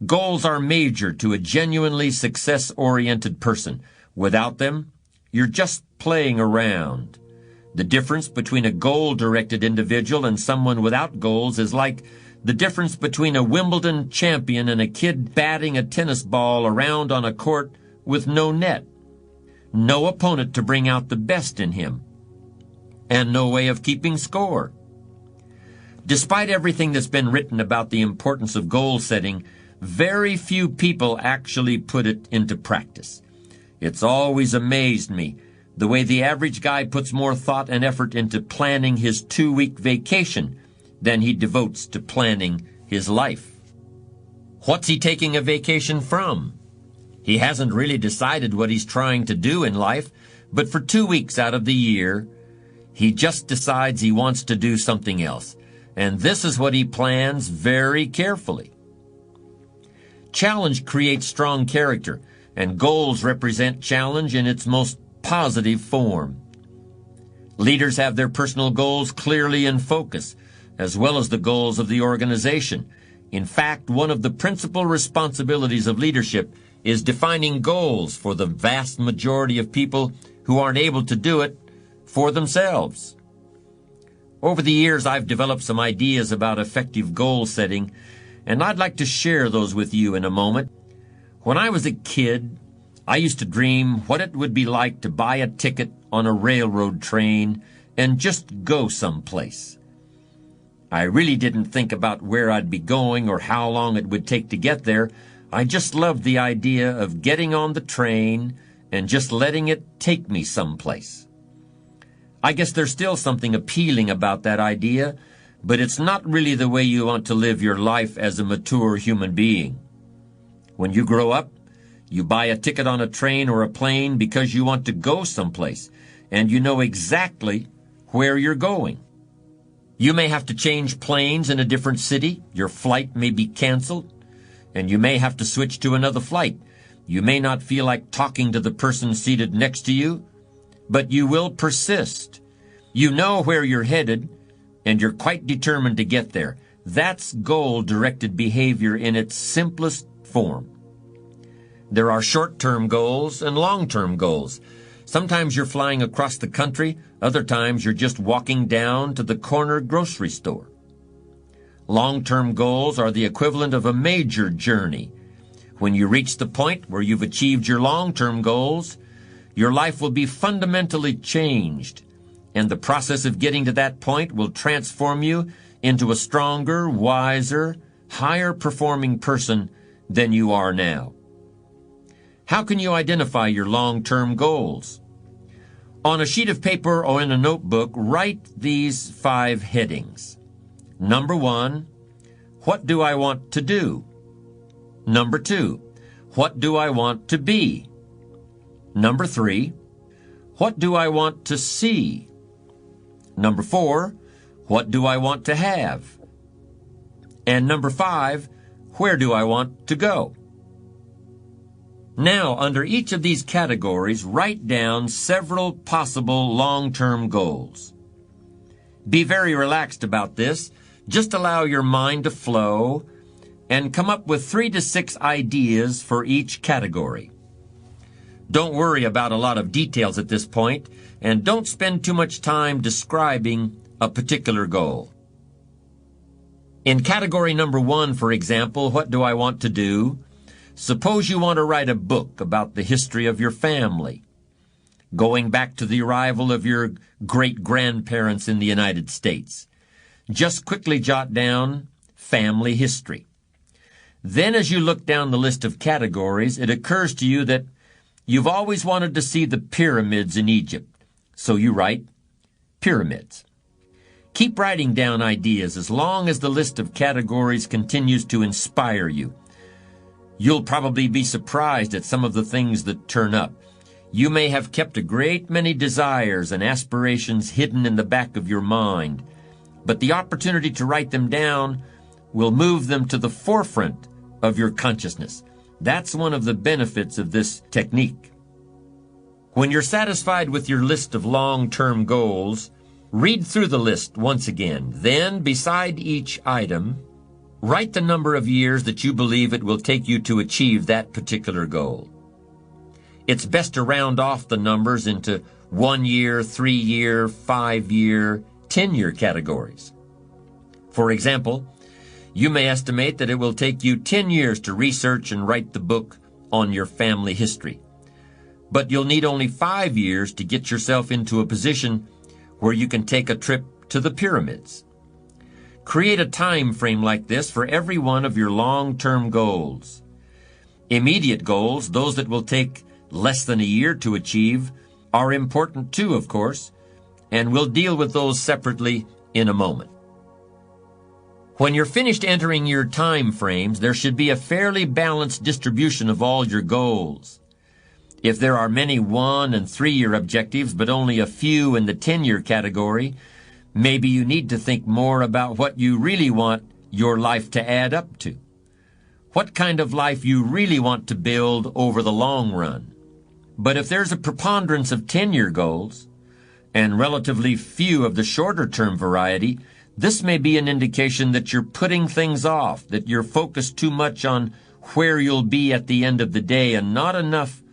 Goals are major to a genuinely success-oriented person. Without them, you're just playing around. The difference between a goal-directed individual and someone without goals is like the difference between a Wimbledon champion and a kid batting a tennis ball around on a court with no net. No opponent to bring out the best in him, and no way of keeping score. Despite everything that's been written about the importance of goal setting, very few people actually put it into practice. It's always amazed me the way the average guy puts more thought and effort into planning his 2-week vacation than he devotes to planning his life. What's he taking a vacation from? He hasn't really decided what he's trying to do in life, but for 2 weeks out of the year, he just decides he wants to do something else. And this is what he plans very carefully. Challenge creates strong character, and goals represent challenge in its most positive form. Leaders have their personal goals clearly in focus, as well as the goals of the organization. In fact, one of the principal responsibilities of leadership is defining goals for the vast majority of people who aren't able to do it for themselves. Over the years, I've developed some ideas about effective goal setting, and I'd like to share those with you in a moment. When I was a kid, I used to dream what it would be like to buy a ticket on a railroad train and just go someplace. I really didn't think about where I'd be going or how long it would take to get there. I just loved the idea of getting on the train and just letting it take me someplace. I guess there's still something appealing about that idea, but it's not really the way you want to live your life as a mature human being. When you grow up, you buy a ticket on a train or a plane because you want to go someplace, and you know exactly where you're going. You may have to change planes in a different city. Your flight may be canceled, and you may have to switch to another flight. You may not feel like talking to the person seated next to you, but you will persist. You know where you're headed, and you're quite determined to get there. That's goal-directed behavior in its simplest form. There are short-term goals and long-term goals. Sometimes you're flying across the country. Other times you're just walking down to the corner grocery store. Long-term goals are the equivalent of a major journey. When you reach the point where you've achieved your long-term goals, your life will be fundamentally changed, and the process of getting to that point will transform you into a stronger, wiser, higher-performing person than you are now. How can you identify your long-term goals? On a sheet of paper or in a notebook, write these 5 headings. Number 1, what do I want to do? Number 2, what do I want to be? Number 3, what do I want to see? Number 4, what do I want to have? And number 5, where do I want to go? Now, under each of these categories, write down several possible long-term goals. Be very relaxed about this. Just allow your mind to flow and come up with 3 to 6 ideas for each category. Don't worry about a lot of details at this point, and don't spend too much time describing a particular goal. In category number 1, for example, what do I want to do? Suppose you want to write a book about the history of your family, going back to the arrival of your great-grandparents in the United States. Just quickly jot down family history. Then as you look down the list of categories, it occurs to you that you've always wanted to see the pyramids in Egypt, so you write pyramids. Keep writing down ideas as long as the list of categories continues to inspire you. You'll probably be surprised at some of the things that turn up. You may have kept a great many desires and aspirations hidden in the back of your mind, but the opportunity to write them down will move them to the forefront of your consciousness. That's one of the benefits of this technique. When you're satisfied with your list of long-term goals, read through the list once again. Then, beside each item, Write the number of years that you believe it will take you to achieve that particular goal. It's best to round off the numbers into 1 year, 3 year, 5 year, 10-year categories. For example, you may estimate that it will take you 10 years to research and write the book on your family history. But you'll need only 5 years to get yourself into a position where you can take a trip to the pyramids. Create a time frame like this for every one of your long-term goals. Immediate goals, those that will take less than a year to achieve, are important too, of course, and we'll deal with those separately in a moment. When you're finished entering your time frames, there should be a fairly balanced distribution of all your goals. If there are many 1- and 3-year objectives, but only a few in the 10-year category, maybe you need to think more about what you really want your life to add up to. What kind of life you really want to build over the long run. But if there's a preponderance of 10-year goals, and relatively few of the shorter-term variety, this may be an indication that you're putting things off, that you're focused too much on where you'll be at the end of the day and not enough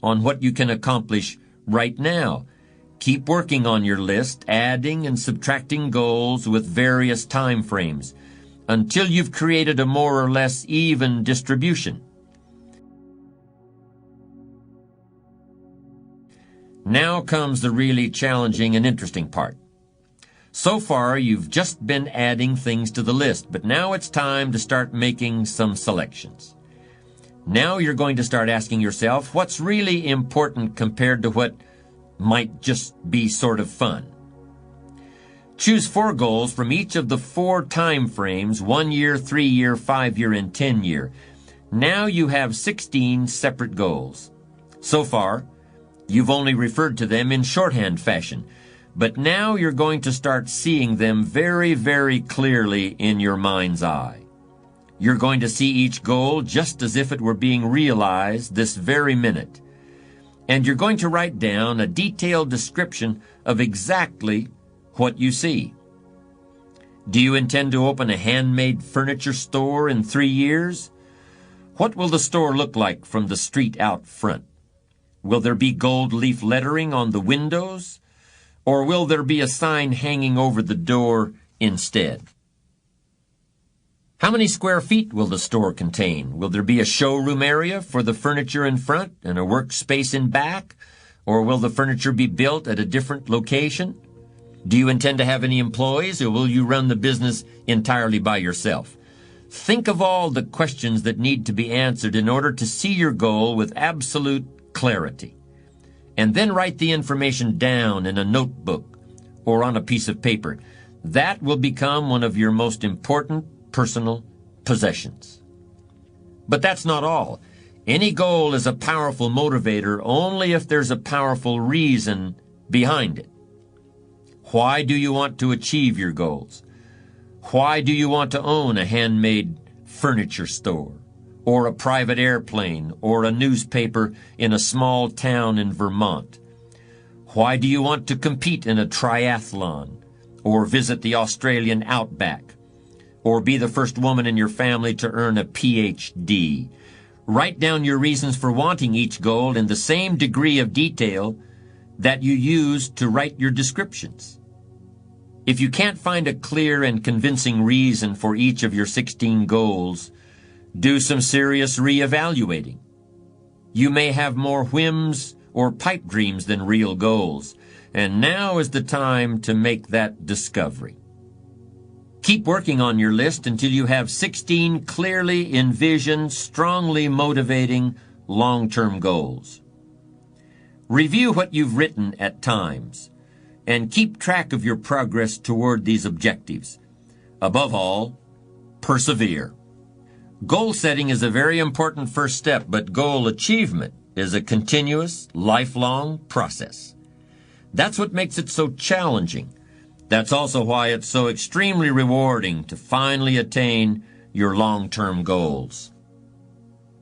on what you can accomplish right now. Keep working on your list, adding and subtracting goals with various time frames until you've created a more or less even distribution. Now comes the really challenging and interesting part. So far, you've just been adding things to the list, but now it's time to start making some selections. Now you're going to start asking yourself what's really important compared to what might just be sort of fun. Choose 4 goals from each of the 4 time frames, 1 year, 3 year, 5 year, and 10 year. Now you have 16 separate goals. So far, you've only referred to them in shorthand fashion, but now you're going to start seeing them very, very clearly in your mind's eye. You're going to see each goal just as if it were being realized this very minute. And you're going to write down a detailed description of exactly what you see. Do you intend to open a handmade furniture store in 3 years? What will the store look like from the street out front? Will there be gold leaf lettering on the windows? Or will there be a sign hanging over the door instead? How many square feet will the store contain? Will there be a showroom area for the furniture in front and a workspace in back? Or will the furniture be built at a different location? Do you intend to have any employees, or will you run the business entirely by yourself? Think of all the questions that need to be answered in order to see your goal with absolute clarity. And then write the information down in a notebook or on a piece of paper. That will become one of your most important personal possessions. But that's not all. Any goal is a powerful motivator only if there's a powerful reason behind it. Why do you want to achieve your goals? Why do you want to own a handmade furniture store, or a private airplane, or a newspaper in a small town in Vermont? Why do you want to compete in a triathlon, or visit the Australian outback, or be the first woman in your family to earn a PhD? Write down your reasons for wanting each goal in the same degree of detail that you use to write your descriptions. If you can't find a clear and convincing reason for each of your 16 goals, do some serious reevaluating. You may have more whims or pipe dreams than real goals, and now is the time to make that discovery. Keep working on your list until you have 16 clearly envisioned, strongly motivating, long-term goals. Review what you've written at times, and keep track of your progress toward these objectives. Above all, persevere. Goal setting is a very important first step, but goal achievement is a continuous, lifelong process. That's what makes it so challenging. That's also why it's so extremely rewarding to finally attain your long-term goals.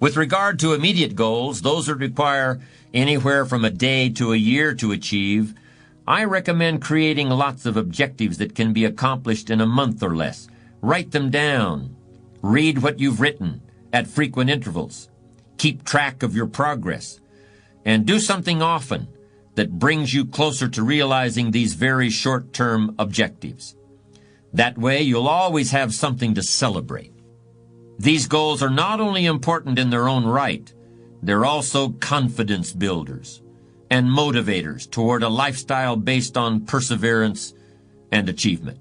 With regard to immediate goals, those that require anywhere from a day to a year to achieve, I recommend creating lots of objectives that can be accomplished in a month or less. Write them down. Read what you've written at frequent intervals. Keep track of your progress. And do something often that brings you closer to realizing these very short-term objectives. That way, you'll always have something to celebrate. These goals are not only important in their own right, they're also confidence builders and motivators toward a lifestyle based on perseverance and achievement.